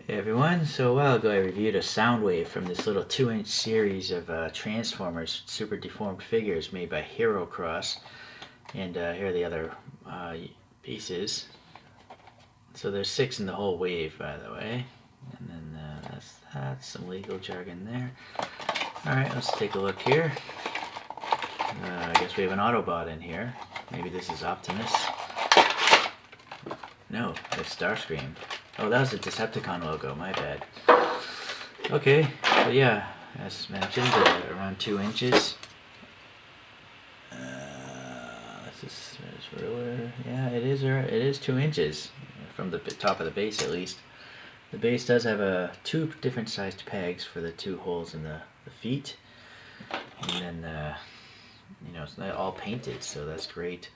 Hey everyone, so a while ago I reviewed a Soundwave from this little 2-inch series of Transformers super deformed figures made by Herocross. And here are the other pieces. So there's 6 in the whole wave, by the way. And then that's some legal jargon there. Alright, let's take a look here. I guess we have an Autobot in here. Maybe this is Optimus. No, it's Starscream. Oh, that was the Decepticon logo, my bad. Okay, so yeah, as mentioned, around 2 inches. Yeah, it is 2 inches from the top of the base at least. The base does have 2 different sized pegs for the 2 holes in the feet, and then it's not all painted, so that's great.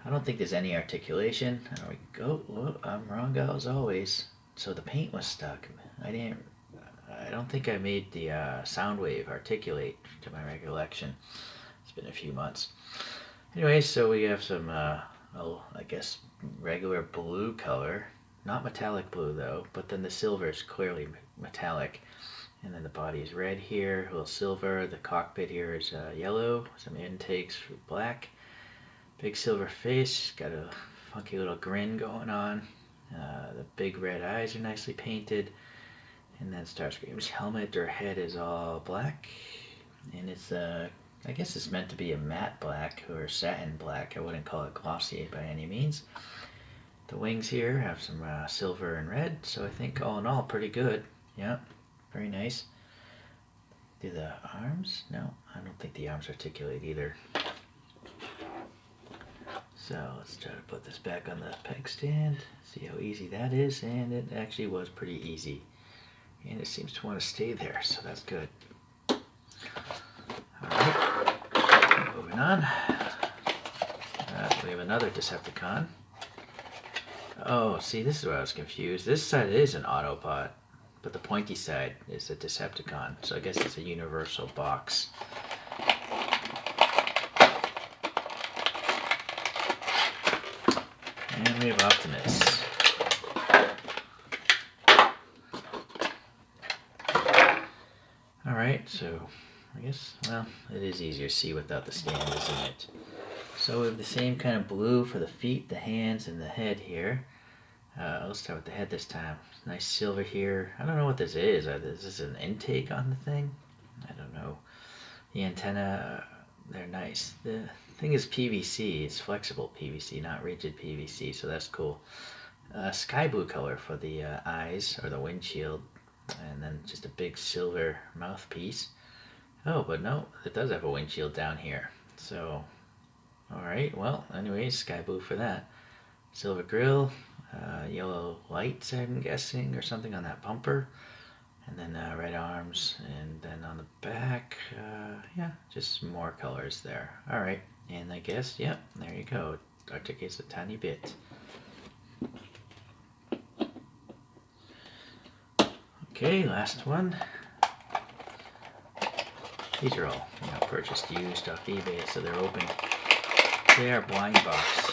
I don't think there's any articulation. There we go. Whoa, I'm wrong as always. So the paint was stuck. I don't think I made the Soundwave articulate to my recollection. It's been a few months. Anyway, so we have some, I guess, regular blue color. Not metallic blue, though, but then the silver is clearly metallic. And then the body is red here, a little silver. The cockpit here is yellow, some intakes for black. Big silver face, got a funky little grin going on. The big red eyes are nicely painted. And then Starscream's helmet or head is all black. And it's, I guess it's meant to be a matte black or satin black. I wouldn't call it glossy by any means. The wings here have some silver and red, so I think all in all pretty good. Yeah, very nice. Do the arms? No, I don't think the arms articulate either. So let's try to put this back on the peg stand, see how easy that is, and it actually was pretty easy. And it seems to want to stay there, so that's good. Alright, moving on. We have another Decepticon. Oh, see, this is where I was confused. This side is an Autobot, but the pointy side is a Decepticon, so I guess it's a universal box. And we have Optimus. Alright, so I guess, well, it is easier to see without the stand, isn't it? So we have the same kind of blue for the feet, the hands, and the head here. Let's start with the head this time. Nice silver here. I don't know what this is. Is this an intake on the thing? I don't know. The antenna, they're nice. The thing is PVC. It's flexible PVC, not rigid PVC, so that's cool. Sky blue color for the eyes or the windshield, and then just a big silver mouthpiece. Oh, but no, it does have a windshield down here. So, alright, well, anyways, sky blue for that. Silver grill, yellow lights, I'm guessing, or something on that bumper. And then red arms, and then on the back, yeah, just more colors there. Alright, and I guess, yeah, there you go. It articulates a tiny bit. Okay, last one. These are all, purchased used off eBay, so they're open. They are blind box.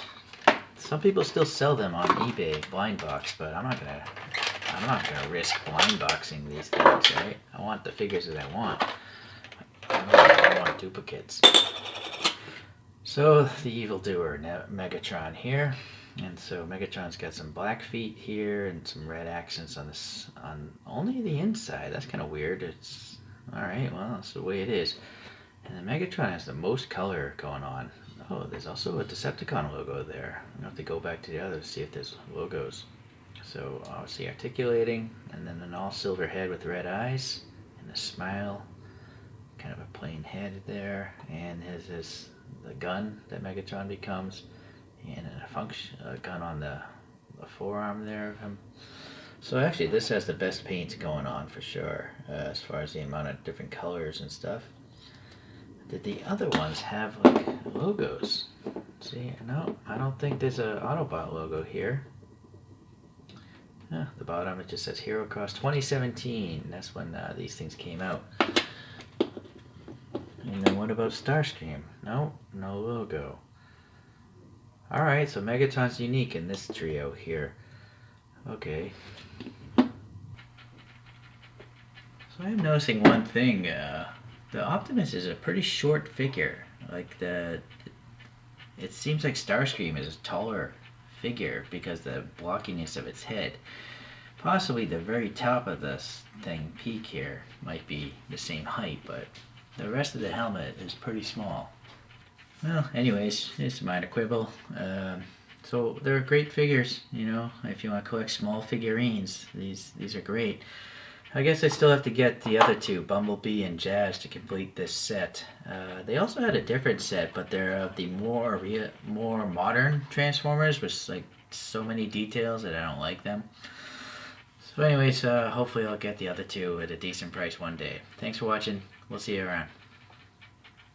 Some people still sell them on eBay, blind box, but I'm not gonna risk blind boxing these things, right? I want the figures that I want. I don't want duplicates. So the evildoer, Megatron here. And so Megatron's got some black feet here and some red accents on only the inside. That's kind of weird. It's alright, well, that's the way it is. And then Megatron has the most color going on. Oh, there's also a Decepticon logo there. I'm going to have to go back to the others to see if there's logos. So obviously articulating, and then an all silver head with red eyes, and a smile, kind of a plain head there, and his the gun that Megatron becomes, and a gun on the forearm there of him. So actually this has the best paint going on for sure, as far as the amount of different colors and stuff. Did the other ones have like logos? See, no, I don't think there's an Autobot logo here. The bottom it just says Herocross 2017. That's when these things came out. And then what about Starscream? No logo. Alright, so Megatron's unique in this trio here. Okay. I'm noticing one thing. The Optimus is a pretty short figure. Like it seems like Starscream is a taller figure because the blockiness of its head. Possibly the very top of this thing, peak here, might be the same height, but the rest of the helmet is pretty small. Well, anyways, it's a minor quibble. So they're great figures, you know. If you want to collect small figurines, these are great. I guess I still have to get the other two, Bumblebee and Jazz, to complete this set. They also had a different set, but they're of the more modern Transformers, with like so many details that I don't like them. So anyways, hopefully I'll get the other two at a decent price one day. Thanks for watching. We'll see you around.